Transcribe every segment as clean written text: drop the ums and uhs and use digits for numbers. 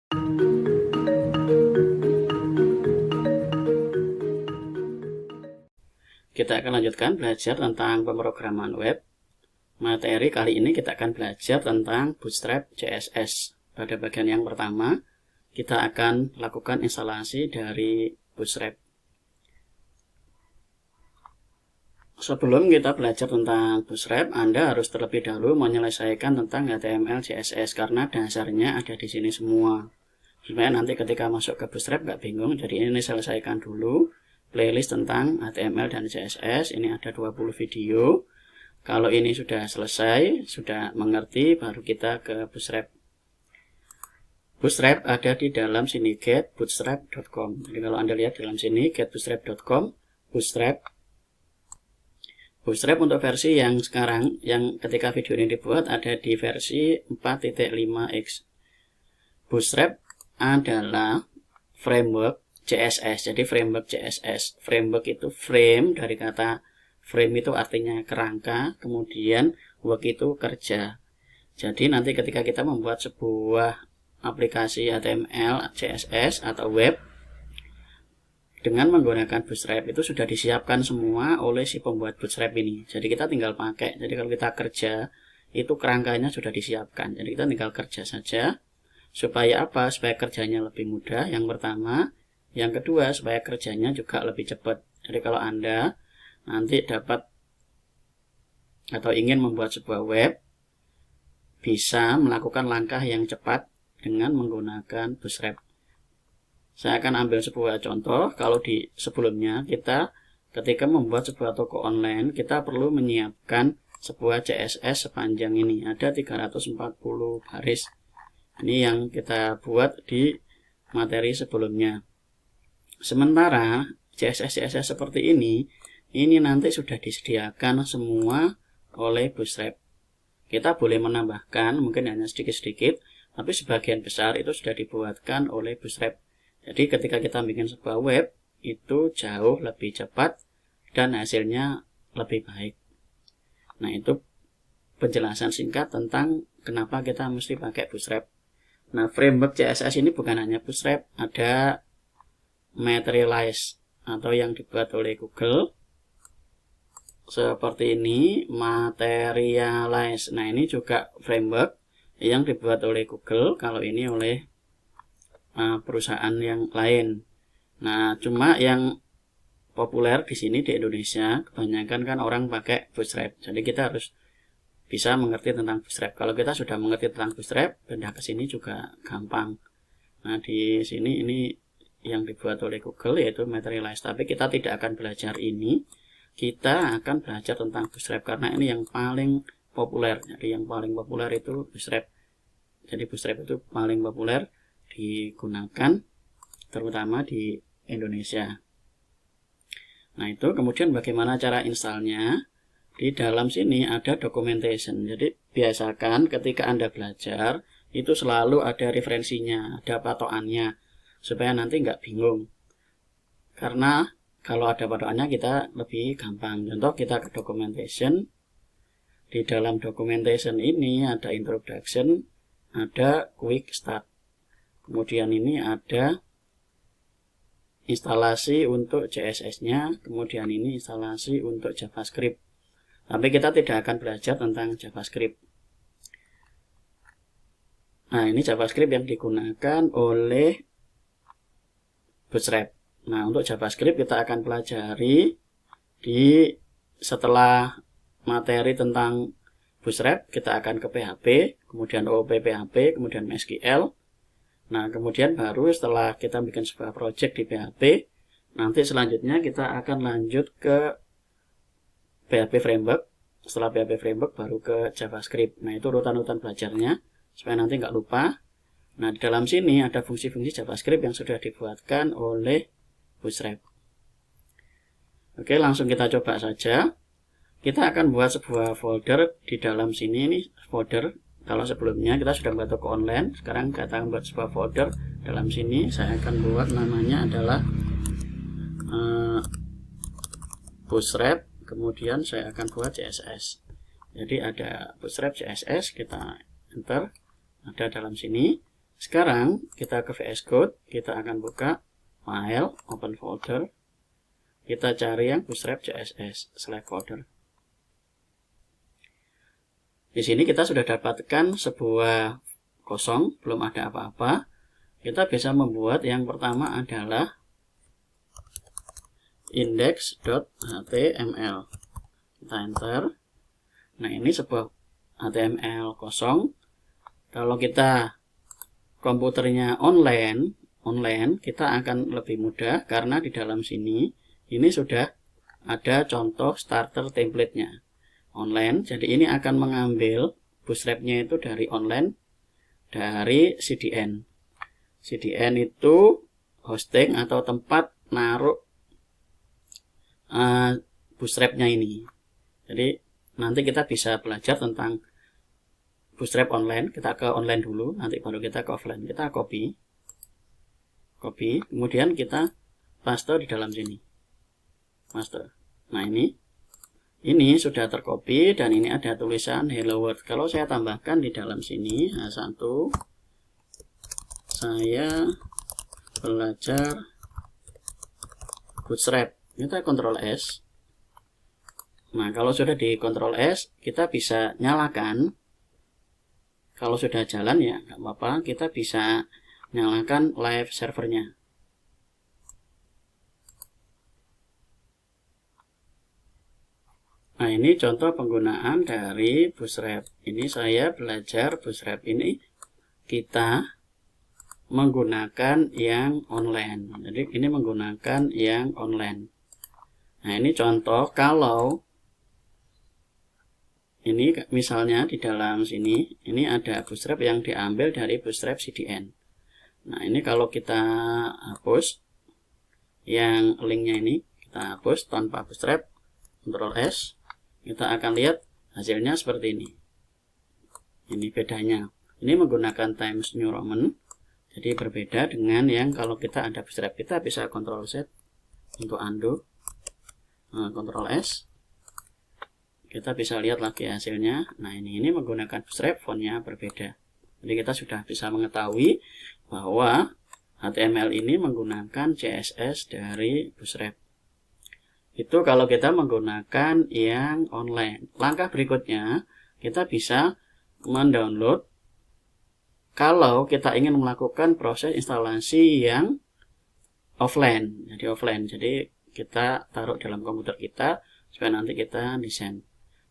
Kita akan lanjutkan belajar tentang pemrograman web. Materi kali ini kita akan belajar tentang Bootstrap CSS. Pada bagian yang pertama, kita akan lakukan instalasi dari Bootstrap. Sebelum kita belajar tentang Bootstrap, Anda harus terlebih dahulu menyelesaikan tentang HTML, CSS karena dasarnya ada di sini semua. Supaya nanti ketika masuk ke Bootstrap nggak bingung. Jadi ini selesaikan dulu playlist tentang HTML dan CSS. Ini ada 20 video. Kalau ini sudah selesai, sudah mengerti, baru kita ke Bootstrap. Bootstrap ada di dalam sini getbootstrap.com. Jadi kalau Anda lihat dalam sini getbootstrap.com, Bootstrap untuk versi yang sekarang, yang ketika video ini dibuat ada di versi 4.5x. Bootstrap adalah framework CSS. Jadi framework CSS. Framework itu frame, dari kata frame itu artinya kerangka, kemudian work itu kerja. Jadi nanti ketika kita membuat sebuah aplikasi HTML, CSS atau web dengan menggunakan Bootstrap itu sudah disiapkan semua oleh si pembuat Bootstrap ini. Jadi kita tinggal pakai. Jadi kalau kita kerja itu kerangkanya sudah disiapkan. Jadi kita tinggal kerja saja. Supaya apa? Supaya kerjanya lebih mudah. Yang pertama, yang kedua supaya kerjanya juga lebih cepat. Jadi kalau Anda nanti dapat atau ingin membuat sebuah web, bisa melakukan langkah yang cepat dengan menggunakan Bootstrap. Saya akan ambil sebuah contoh. Kalau di sebelumnya kita ketika membuat sebuah toko online, kita perlu menyiapkan sebuah CSS sepanjang ini. Ada 340 baris. Ini yang kita buat di materi sebelumnya. Sementara CSS seperti ini nanti sudah disediakan semua oleh Bootstrap. Kita boleh menambahkan, mungkin hanya sedikit-sedikit, tapi sebagian besar itu sudah dibuatkan oleh Bootstrap. Jadi ketika kita bikin sebuah web, itu jauh lebih cepat dan hasilnya lebih baik. Nah, itu penjelasan singkat tentang kenapa kita mesti pakai Bootstrap. Nah, framework CSS ini bukan hanya Bootstrap, ada Materialize atau yang dibuat oleh Google. Seperti ini, Materialize. Nah, ini juga framework yang dibuat oleh Google, kalau ini oleh perusahaan yang lain. Nah, cuma yang populer di sini di Indonesia kebanyakan kan orang pakai Bootstrap. Jadi kita harus bisa mengerti tentang Bootstrap. Kalau kita sudah mengerti tentang Bootstrap, pindah ke sini juga gampang. Nah, di sini ini yang dibuat oleh Google yaitu Materialize. Tapi kita tidak akan belajar ini. Kita akan belajar tentang Bootstrap karena ini yang paling populer. Jadi yang paling populer itu Bootstrap. Jadi Bootstrap itu paling populer digunakan terutama di Indonesia. Nah, itu kemudian bagaimana cara installnya? Di dalam sini ada documentation. Jadi biasakan ketika Anda belajar itu selalu ada referensinya, ada patokannya supaya nanti nggak bingung. Karena kalau ada patokannya kita lebih gampang. Contoh kita ke documentation. Di dalam documentation ini ada introduction, ada quick start. Kemudian ini ada instalasi untuk CSS-nya, kemudian ini instalasi untuk JavaScript. Tapi kita tidak akan belajar tentang JavaScript. Nah, ini JavaScript yang digunakan oleh Bootstrap. Nah, untuk JavaScript kita akan pelajari setelah materi tentang Bootstrap, kita akan ke PHP, kemudian OOP PHP, kemudian MySQL. Nah, kemudian baru setelah kita bikin sebuah project di PHP, nanti selanjutnya kita akan lanjut ke PHP Framework. Setelah PHP Framework baru ke JavaScript. Nah, itu urutan-urutan belajarnya supaya nanti nggak lupa. Nah, di dalam sini ada fungsi-fungsi JavaScript yang sudah dibuatkan oleh Bootstrap. Oke, langsung kita coba saja. Kita akan buat sebuah folder di dalam sini. Ini folder. Kalau sebelumnya kita sudah buat toko online, sekarang kita akan buat sebuah folder. Dalam sini saya akan buat namanya adalah Bootstrap, kemudian saya akan buat CSS. Jadi ada Bootstrap CSS, kita enter, ada dalam sini. Sekarang kita ke VS Code, kita akan buka file, open folder, kita cari yang Bootstrap CSS, select folder. Di sini kita sudah dapatkan sebuah kosong, belum ada apa-apa. Kita bisa membuat yang pertama adalah index.html. Kita enter. Nah, ini sebuah HTML kosong. Kalau kita komputernya online, kita akan lebih mudah karena di dalam sini ini sudah ada contoh starter template-nya. Online, jadi ini akan mengambil Bootstrap-nya itu dari online, dari CDN. CDN itu hosting atau tempat naruh Bootstrap-nya ini. Jadi nanti kita bisa belajar tentang Bootstrap online. Kita ke online dulu, nanti baru kita ke offline. Kita copy, kemudian kita paste di dalam sini. Paste. Nah, ini sudah tercopy dan ini ada tulisan hello world. Kalau saya tambahkan di dalam sini H1, saya belajar Bootstrap. Kita Ctrl S. Nah, kalau sudah di Ctrl S, kita bisa nyalakan. Kalau sudah jalan ya nggak apa-apa, kita bisa nyalakan live servernya. Nah, ini contoh penggunaan dari Bootstrap. Ini saya belajar Bootstrap ini. Kita menggunakan yang online. Jadi ini menggunakan yang online. Nah, ini contoh kalau ini misalnya di dalam sini, ini ada Bootstrap yang diambil dari Bootstrap CDN. Nah, ini kalau kita hapus, yang linknya ini kita hapus tanpa Bootstrap, Ctrl S, kita akan lihat hasilnya seperti ini. Ini bedanya. Ini menggunakan Times New Roman, jadi berbeda dengan yang kalau kita ada Bootstrap. Kita bisa Ctrl Z untuk undo, Ctrl S. Kita bisa lihat lagi hasilnya. Nah, ini menggunakan Bootstrap, fontnya berbeda. Jadi kita sudah bisa mengetahui bahwa HTML ini menggunakan CSS dari Bootstrap. Itu kalau kita menggunakan yang online. Langkah berikutnya, kita bisa mendownload kalau kita ingin melakukan proses instalasi yang offline. Jadi kita taruh dalam komputer kita supaya nanti kita desain.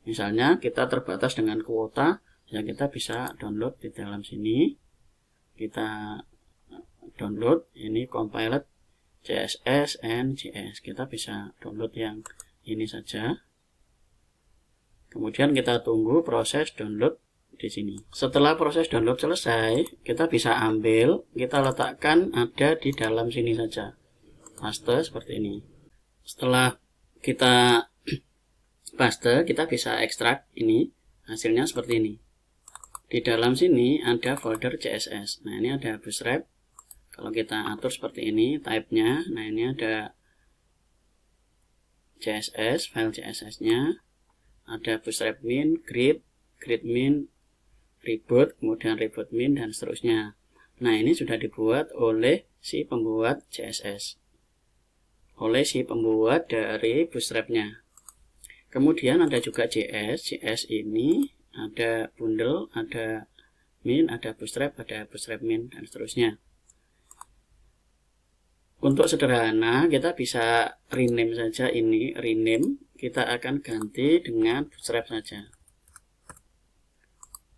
Misalnya kita terbatas dengan kuota, ya kita bisa download di dalam sini. Kita download ini compiled CSS and JS. Kita bisa download yang ini saja. Kemudian kita tunggu proses download di sini. Setelah proses download selesai, kita bisa ambil, kita letakkan ada di dalam sini saja. Paste seperti ini. Setelah kita paste, kita bisa ekstrak ini, hasilnya seperti ini. Di dalam sini ada folder CSS. Nah, ini ada Bootstrap. Kalau kita atur seperti ini, type-nya, nah ini ada CSS, file CSS-nya, ada Bootstrap min, grid min, reboot, kemudian reboot min, dan seterusnya. Nah, ini sudah dibuat oleh si pembuat CSS, oleh si pembuat dari Bootstrap-nya. Kemudian ada juga JS ini ada bundle, ada min, ada Bootstrap min, dan seterusnya. Untuk sederhana, kita bisa rename saja ini, rename, kita akan ganti dengan Bootstrap saja.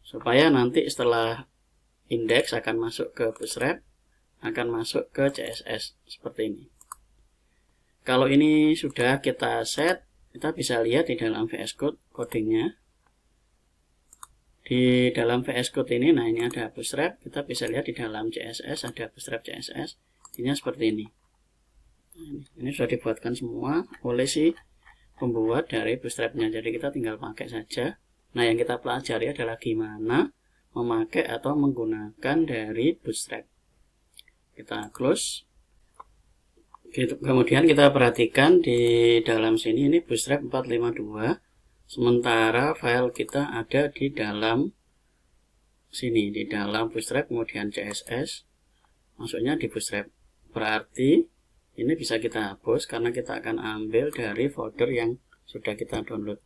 Supaya nanti setelah index akan masuk ke Bootstrap, akan masuk ke CSS, seperti ini. Kalau ini sudah kita set, kita bisa lihat di dalam VS Code codingnya. Di dalam VS Code ini, nah ini ada Bootstrap, kita bisa lihat di dalam CSS ada Bootstrap CSS. Ini seperti ini. Ini sudah dibuatkan semua oleh si pembuat dari Bootstrap-nya. Jadi kita tinggal pakai saja. Nah, yang kita pelajari adalah gimana memakai atau menggunakan dari Bootstrap. Kita close. Kemudian kita perhatikan di dalam sini ini Bootstrap 452. Sementara file kita ada di dalam sini di dalam Bootstrap, kemudian CSS, masuknya di Bootstrap. Berarti ini bisa kita hapus karena kita akan ambil dari folder yang sudah kita download.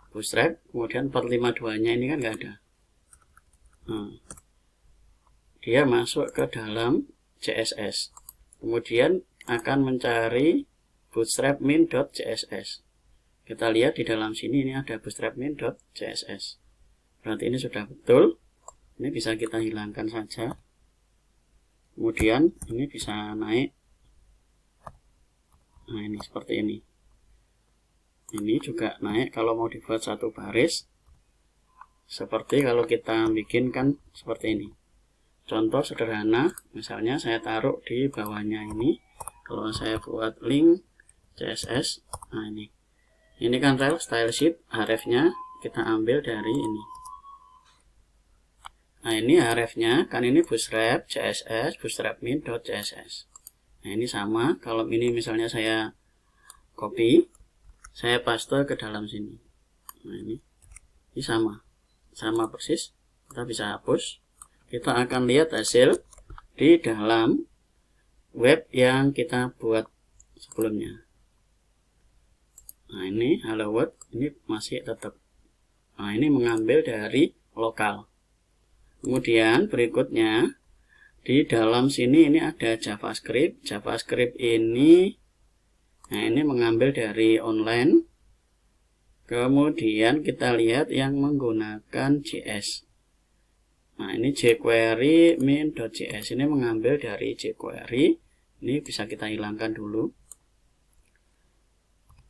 Bootstrap, kemudian 452-nya ini kan nggak ada. Nah, dia masuk ke dalam CSS. Kemudian akan mencari bootstrap min.css. Kita lihat di dalam sini ini ada bootstrap min.css. Berarti ini sudah betul. Ini bisa kita hilangkan saja. Kemudian ini bisa naik. Nah, ini seperti ini. Ini juga naik kalau mau dibuat satu baris. Seperti kalau kita bikinkan seperti ini. Contoh sederhana, misalnya saya taruh di bawahnya ini. Kalau saya buat link CSS, nah ini. Ini kan rel style sheet, href-nya kita ambil dari ini. Nah, ini href-nya kan ini bootstrap CSS, bootstrap min.css. Nah, ini sama, kalau ini misalnya saya copy, saya paste ke dalam sini. Nah, ini sama persis. Kita bisa hapus. Kita akan lihat hasil di dalam web yang kita buat sebelumnya. Nah, ini hello world, ini masih tetap. Nah, ini mengambil dari lokal. Kemudian berikutnya di dalam sini ini ada JavaScript. JavaScript ini, nah ini mengambil dari online. Kemudian kita lihat yang menggunakan JS. Nah, ini jQuery min.js ini mengambil dari jQuery. Ini bisa kita hilangkan dulu.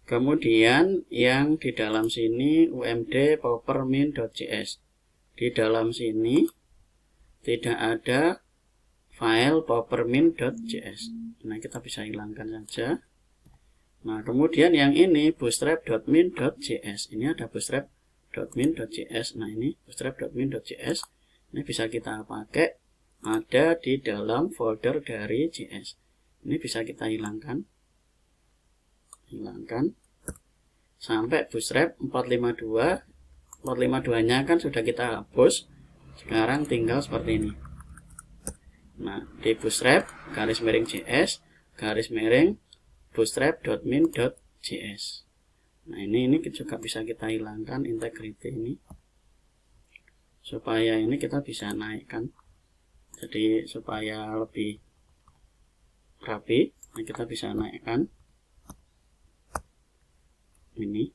Kemudian yang di dalam sini UMD popper min.js. Di dalam sini tidak ada file popper min.js. Nah, kita bisa hilangkan saja. Nah, kemudian yang ini bootstrap.min.js. Ini ada bootstrap.min.js. Nah, ini bootstrap.min.js. Ini bisa kita pakai, ada di dalam folder dari JS. Ini bisa kita hilangkan sampai bootstrap 452. 452-nya kan sudah kita hapus. Sekarang tinggal seperti ini. Nah, di bootstrap garis miring JS garis miring bootstrap.min.js. Nah, ini juga bisa kita hilangkan integrity ini. Supaya ini kita bisa naikkan, jadi supaya lebih rapi. Nah, kita bisa naikkan ini.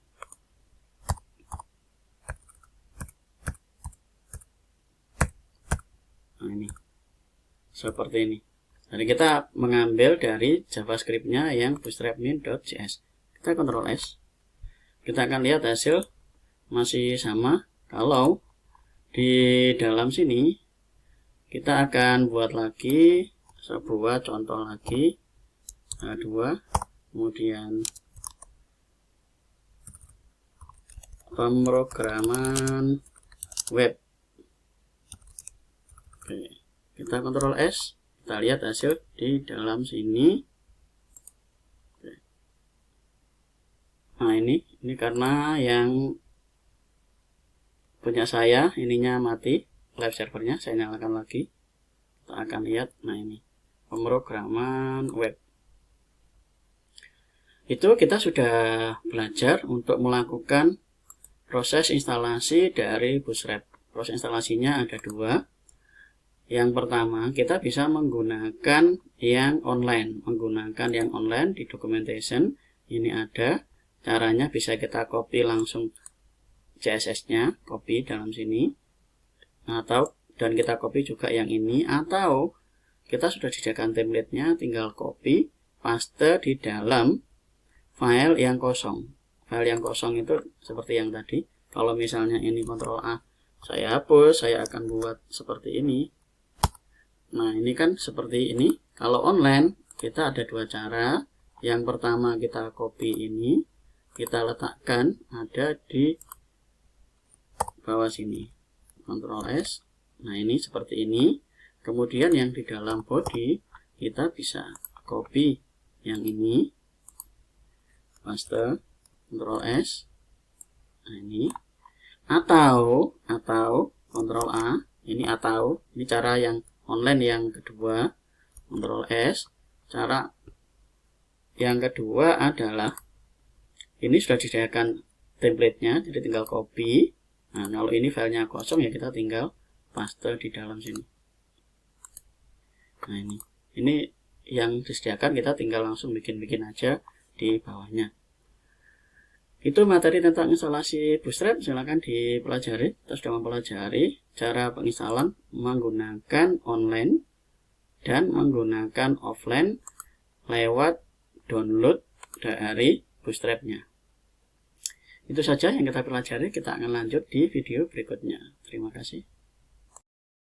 Nah, ini seperti ini. Jadi kita mengambil dari JavaScript-nya yang bootstrap min.js. Kita Ctrl S. Kita akan lihat hasil masih sama. Kalau di dalam sini kita akan buat lagi sebuah contoh lagi, H2, kemudian pemrograman web. Oke, kita Ctrl S, kita lihat hasil di dalam sini. Oke. Nah, ini karena yang punya saya ininya mati, live servernya saya nyalakan lagi. Kita akan lihat. Nah, ini pemrograman web. Itu kita sudah belajar untuk melakukan proses instalasi dari Bootstrap. Proses instalasinya ada dua. Yang pertama, kita bisa menggunakan yang online. Menggunakan yang online di documentation ini ada. Caranya bisa kita copy langsung CSS-nya, copy dalam sini, dan kita copy juga yang ini, atau kita sudah disediakan template-nya, tinggal copy, paste di dalam file yang kosong. File yang kosong itu seperti yang tadi. Kalau misalnya ini Ctrl A, saya hapus, saya akan buat seperti ini. Nah, ini kan seperti ini. Kalau online, kita ada dua cara. Yang pertama, kita copy ini, kita letakkan ada di bawah sini, Ctrl S. Nah, ini seperti ini. Kemudian yang di dalam body kita bisa copy yang ini, paste, Ctrl S. Nah, ini atau Ctrl A, Ini atau ini cara yang online yang kedua, Ctrl S. Cara yang kedua adalah ini sudah disediakan template-nya, jadi tinggal copy. Nah, kalau ini filenya kosong ya kita tinggal paste di dalam sini. Nah, ini yang disediakan, kita tinggal langsung bikin-bikin aja di bawahnya. Itu materi tentang instalasi Bootstrap, silahkan dipelajari. Kita sudah mempelajari cara penginstalan menggunakan online dan menggunakan offline lewat download dari Bootstrap-nya. Itu saja yang kita pelajari, kita akan lanjut di video berikutnya. Terima kasih.